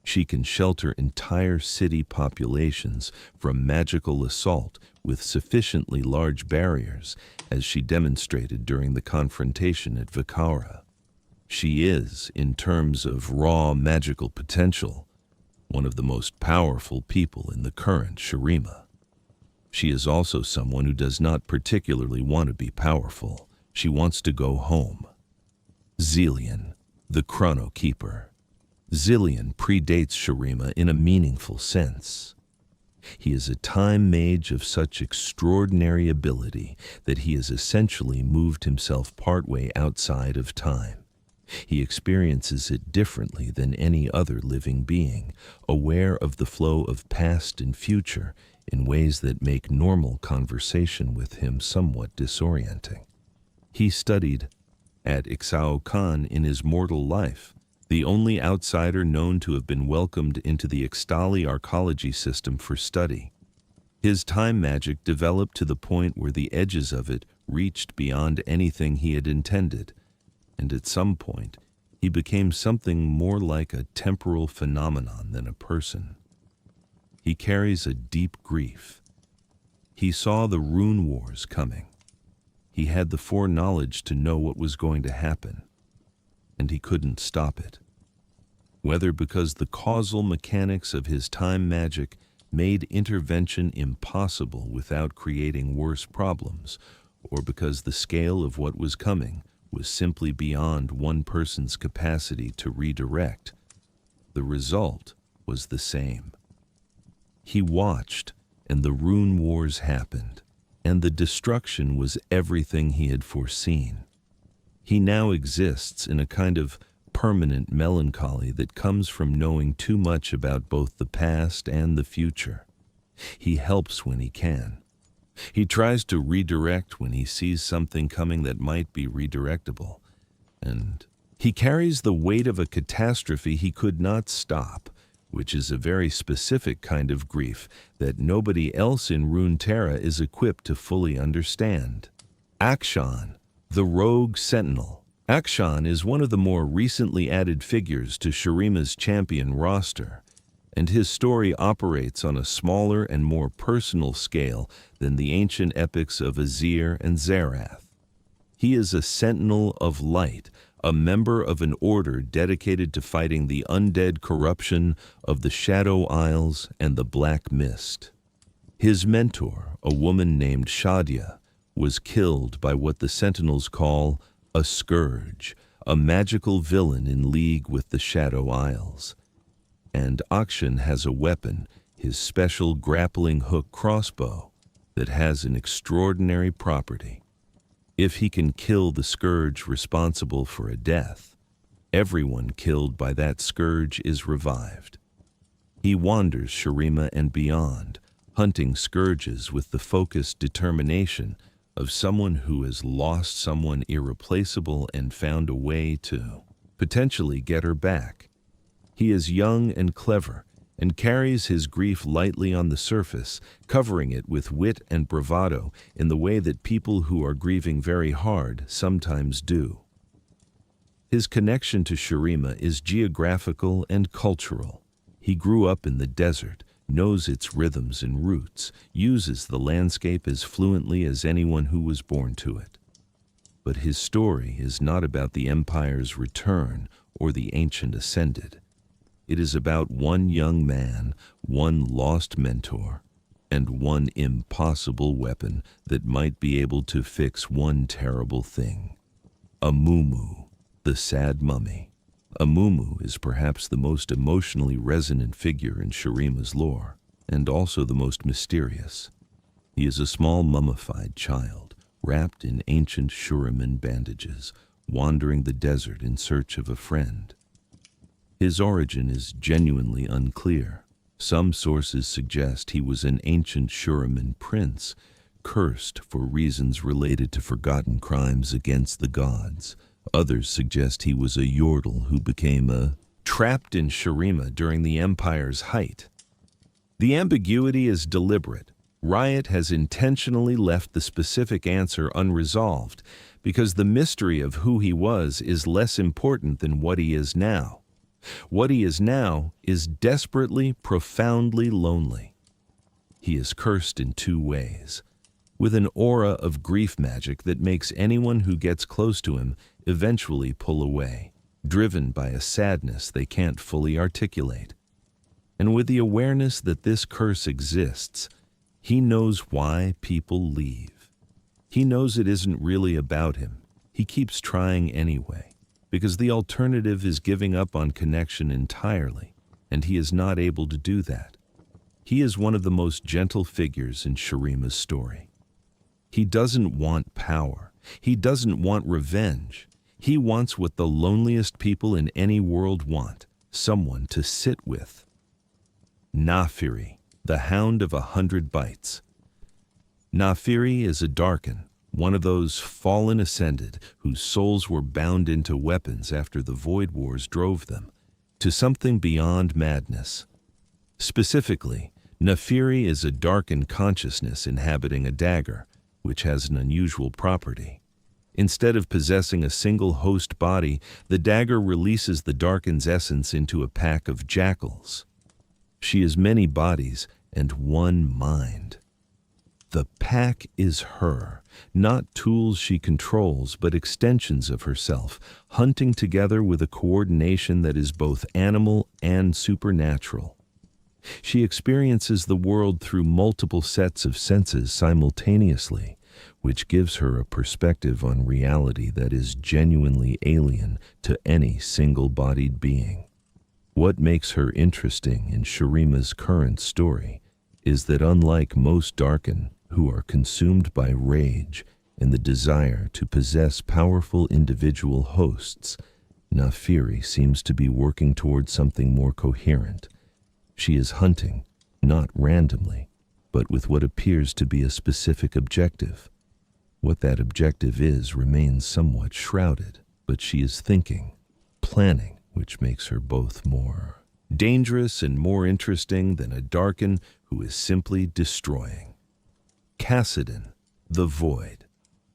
She can shelter entire city populations from magical assault with sufficiently large barriers, as she demonstrated during the confrontation at Vikara. She is, in terms of raw magical potential, one of the most powerful people in the current Shurima. She is also someone who does not particularly want to be powerful. She wants to go home. Zilean, the Chrono Keeper. Zilean predates Shurima in a meaningful sense. He is a time mage of such extraordinary ability that he has essentially moved himself partway outside of time. He experiences it differently than any other living being, aware of the flow of past and future in ways that make normal conversation with him somewhat disorienting. He studied at Ixao in his mortal life, the only outsider known to have been welcomed into the Ixtali arcology system for study. His time magic developed to the point where the edges of it reached beyond anything he had intended, and at some point he became something more like a temporal phenomenon than a person. He carries a deep grief. He saw the rune wars coming. He had the foreknowledge to know what was going to happen, and he couldn't stop it. Whether because the causal mechanics of his time magic made intervention impossible without creating worse problems, or because the scale of what was coming was simply beyond one person's capacity to redirect, the result was the same. He watched, and the rune wars happened, and the destruction was everything he had foreseen. He now exists in a kind of permanent melancholy that comes from knowing too much about both the past and the future. He helps when he can. He tries to redirect when he sees something coming that might be redirectable, and he carries the weight of a catastrophe he could not stop, which is a very specific kind of grief that nobody else in Runeterra is equipped to fully understand. Akshan, the rogue sentinel. Akshan is one of the more recently added figures to Shurima's champion roster, and his story operates on a smaller and more personal scale than the ancient epics of Azir and Xerath. He is a sentinel of light, a member of an order dedicated to fighting the undead corruption of the Shadow Isles and the Black Mist. His mentor, a woman named Shadia, was killed by what the Sentinels call a scourge, a magical villain in league with the Shadow Isles. And Akshan has a weapon, his special grappling hook crossbow, that has an extraordinary property. If he can kill the scourge responsible for a death, everyone killed by that scourge is revived. He wanders Shurima and beyond, hunting scourges with the focused determination of someone who has lost someone irreplaceable and found a way to potentially get her back. He is young and clever, and carries his grief lightly on the surface, covering it with wit and bravado in the way that people who are grieving very hard sometimes do. His connection to Shurima is geographical and cultural. He grew up in the desert, knows its rhythms and roots, uses the landscape as fluently as anyone who was born to it. But his story is not about the Empire's return or the Ancient Ascended. It is about one young man, one lost mentor, and one impossible weapon that might be able to fix one terrible thing. Amumu, the sad mummy. Amumu is perhaps the most emotionally resonant figure in Shurima's lore, and also the most mysterious. He is a small mummified child, wrapped in ancient Shuriman bandages, wandering the desert in search of a friend. His origin is genuinely unclear. Some sources suggest he was an ancient Shuriman prince, cursed for reasons related to forgotten crimes against the gods. Others suggest he was a Yordle who became trapped in Shurima during the Empire's height. The ambiguity is deliberate. Riot has intentionally left the specific answer unresolved because the mystery of who he was is less important than what he is now. What he is now is desperately, profoundly lonely. He is cursed in two ways, with an aura of grief magic that makes anyone who gets close to him eventually pull away, driven by a sadness they can't fully articulate. And with the awareness that this curse exists, he knows why people leave. He knows it isn't really about him. He keeps trying anyway, because the alternative is giving up on connection entirely, and he is not able to do that. He is one of the most gentle figures in Shurima's story. He doesn't want power. He doesn't want revenge. He wants what the loneliest people in any world want, someone to sit with. Naafiri, the Hound of 100 Bites. Naafiri is a Darkin, one of those fallen ascended whose souls were bound into weapons after the Void Wars drove them to something beyond madness. Specifically, Naafiri is a darkened consciousness inhabiting a dagger, which has an unusual property. Instead of possessing a single host body, the dagger releases the darkened's essence into a pack of jackals. She is many bodies and one mind. The pack is her, not tools she controls, but extensions of herself, hunting together with a coordination that is both animal and supernatural. She experiences the world through multiple sets of senses simultaneously, which gives her a perspective on reality that is genuinely alien to any single-bodied being. What makes her interesting in Shurima's current story is that unlike most Darkin, who are consumed by rage and the desire to possess powerful individual hosts, Naafiri seems to be working towards something more coherent. She is hunting, not randomly, but with what appears to be a specific objective. What that objective is remains somewhat shrouded, but she is thinking, planning, which makes her both more dangerous and more interesting than a Darkin who is simply destroying. Kassadin, the Void.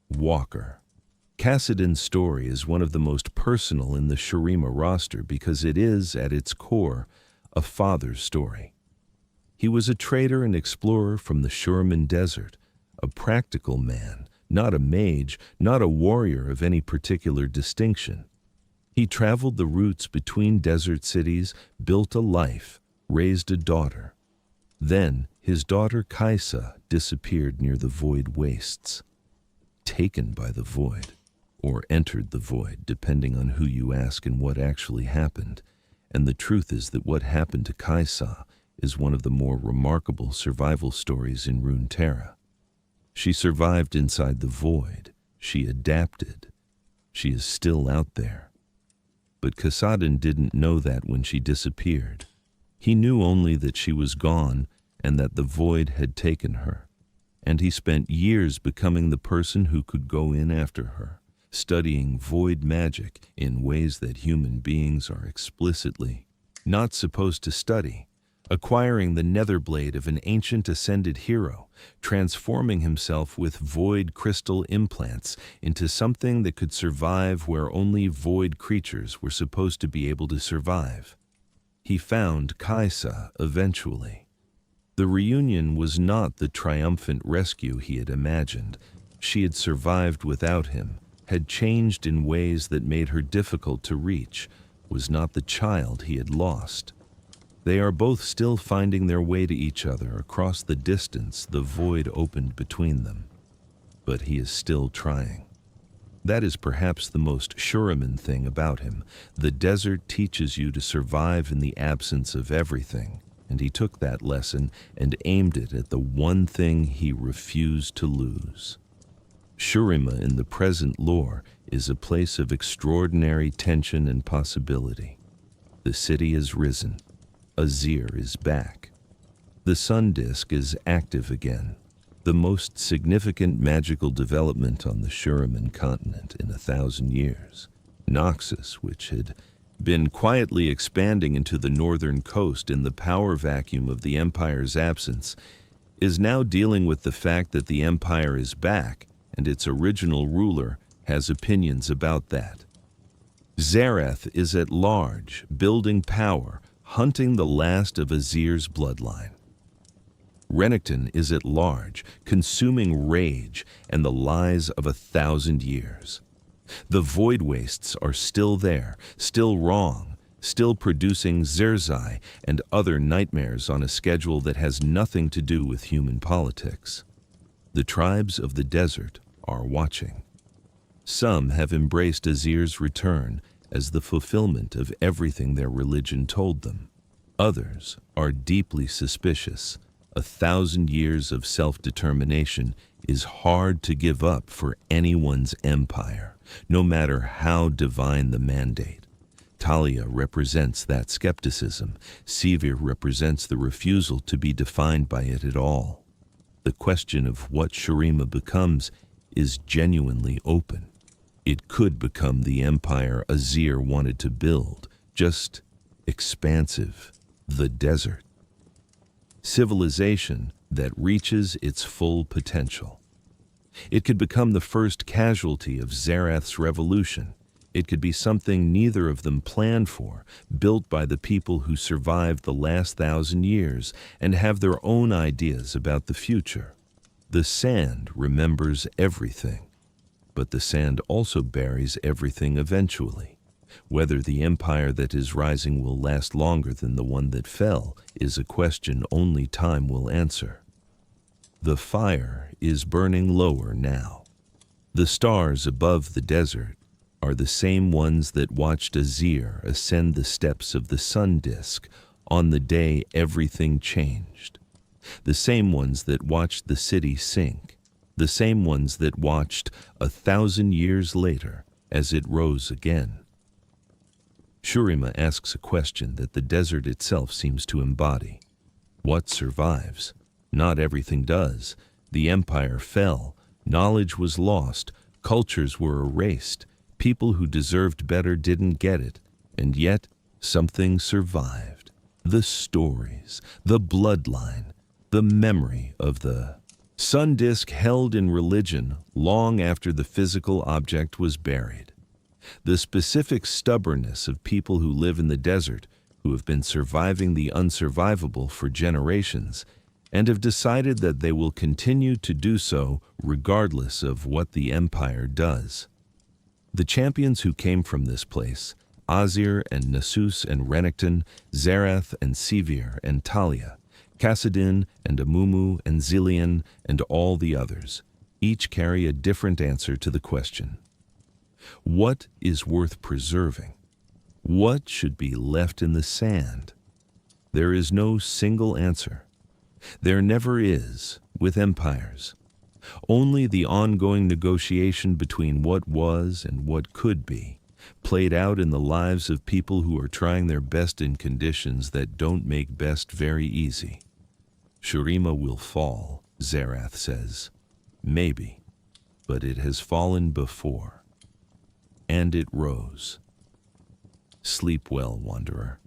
Walker. Kassadin's story is one of the most personal in the Shurima roster because it is, at its core, a father's story. He was a trader and explorer from the Shuriman desert, a practical man, not a mage, not a warrior of any particular distinction. He traveled the routes between desert cities, built a life, raised a daughter. Then, his daughter Kaisa disappeared near the Void Wastes, taken by the Void, or entered the Void, depending on who you ask and what actually happened. And the truth is that what happened to Kaisa is one of the more remarkable survival stories in Runeterra. She survived inside the Void. She adapted. She is still out there. But Kassadin didn't know that when she disappeared. He knew only that she was gone and that the Void had taken her. And he spent years becoming the person who could go in after her, studying Void magic in ways that human beings are explicitly not supposed to study, acquiring the netherblade of an ancient ascended hero, transforming himself with Void crystal implants into something that could survive where only Void creatures were supposed to be able to survive. He found Kaisa eventually. The reunion was not the triumphant rescue he had imagined. She had survived without him, had changed in ways that made her difficult to reach, was not the child he had lost. They are both still finding their way to each other across the distance the void opened between them. But he is still trying. That is perhaps the most Shuriman thing about him. The desert teaches you to survive in the absence of everything, and he took that lesson and aimed it at the one thing he refused to lose. Shurima in the present lore is a place of extraordinary tension and possibility. The city has risen. Azir is back. The sun disk is active again, the most significant magical development on the Shuriman continent in 1,000 years. Nasus, which had been quietly expanding into the northern coast in the power vacuum of the Empire's absence, is now dealing with the fact that the Empire is back and its original ruler has opinions about that. Xerath is at large, building power, hunting the last of Azir's bloodline. Renekton is at large, consuming rage and the lies of 1,000 years. The void wastes are still there, still wrong, still producing Rek'Sai and other nightmares on a schedule that has nothing to do with human politics. The tribes of the desert are watching. Some have embraced Azir's return as the fulfillment of everything their religion told them. Others are deeply suspicious. 1,000 years of self-determination is hard to give up for anyone's empire, no matter how divine the mandate. Taliyah represents that skepticism. Sivir represents the refusal to be defined by it at all. The question of what Shurima becomes is genuinely open. It could become the empire Azir wanted to build, just expansive, the desert. Civilization that reaches its full potential. It could become the first casualty of Xerath's revolution. It could be something neither of them planned for, built by the people who survived the last 1,000 years and have their own ideas about the future. The sand remembers everything. But the sand also buries everything eventually. Whether the empire that is rising will last longer than the one that fell is a question only time will answer. The fire is burning lower now. The stars above the desert are the same ones that watched Azir ascend the steps of the sun disk on the day everything changed. The same ones that watched the city sink. The same ones that watched 1,000 years later as it rose again. Shurima asks a question that the desert itself seems to embody. What survives? Not everything does. The empire fell, knowledge was lost, cultures were erased, people who deserved better didn't get it, and yet something survived. The stories, the bloodline, the memory of the sun disk held in religion long after the physical object was buried. The specific stubbornness of people who live in the desert, who have been surviving the unsurvivable for generations, and have decided that they will continue to do so regardless of what the Empire does. The champions who came from this place, Azir and Nasus and Renekton, Xerath and Sivir and Taliyah, Kassadin and Amumu and Zilean and all the others, each carry a different answer to the question. What is worth preserving? What should be left in the sand? There is no single answer. There never is with empires. Only the ongoing negotiation between what was and what could be, played out in the lives of people who are trying their best in conditions that don't make best very easy. Shurima will fall, Xerath says. Maybe, but it has fallen before. And it rose. Sleep well, wanderer.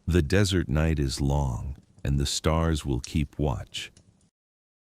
The desert night is long, and the stars will keep watch.